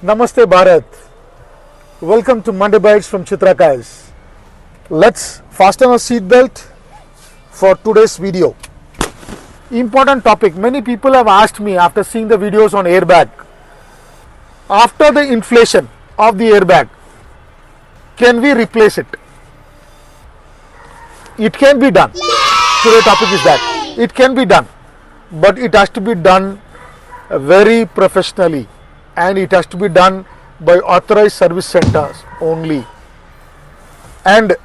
Namaste Bharat. Welcome to Monday Bytes from Chitra Cars. Let's fasten our seat belt for today's video. Important topic. Many people have asked me after seeing the videos on airbag. After the inflation of the airbag, can we replace it? It can be done. Today's topic is that. It can be done. But it has to be done very professionally. And it has to be done by authorized service centers only. And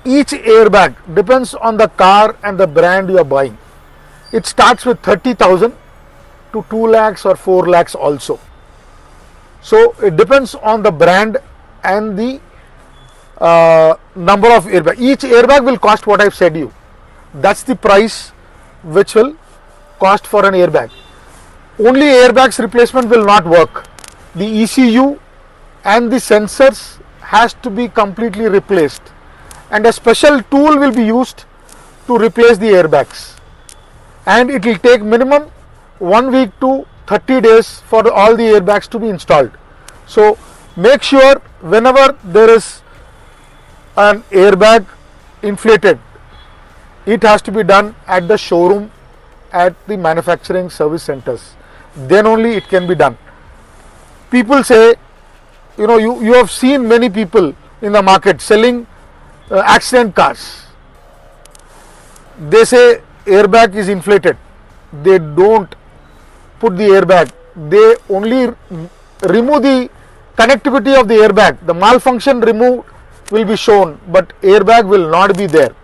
each airbag depends on the car and the brand you are buying. It starts with 30,000 to 2 lakhs or 4 lakhs also. So it depends on the brand and the number of airbags. Each airbag will cost what I've said you. That's the price which will cost for an airbag. Only airbags replacement will not work. The ECU and the sensors has to be completely replaced, and a special tool will be used to replace the airbags, and it will take minimum 1 week to 30 days for all the airbags to be installed. So make sure whenever there is an airbag inflated, it has to be done at the showroom, at the manufacturing service centers. Then only it can be done. People say, you have seen many people in the market selling accident cars. They say airbag is inflated. They don't put the airbag. They only remove the connectivity of the airbag. The malfunction removed will be shown, but airbag will not be there.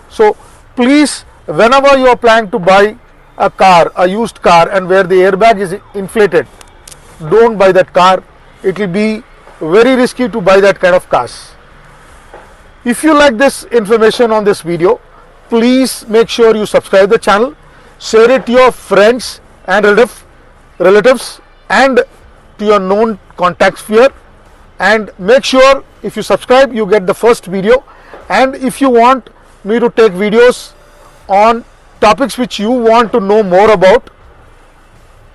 So please, whenever you are planning to buy a car, a used car, and where the airbag is inflated, don't buy that car. It will be very risky to buy that kind of cars. If you like this information on this video, please make sure you subscribe the channel, share it to your friends and relatives and to your known contacts here, and make sure if you subscribe you get the first video. And if you want me to take videos on topics which you want to know more about,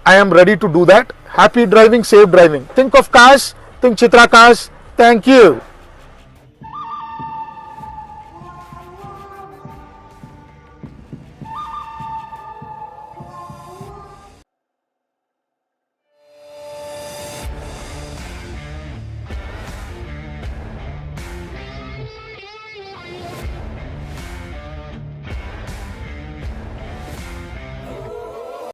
I am ready to do that. Happy driving, safe driving. Think of cars, think Chitra Cars. Thank you.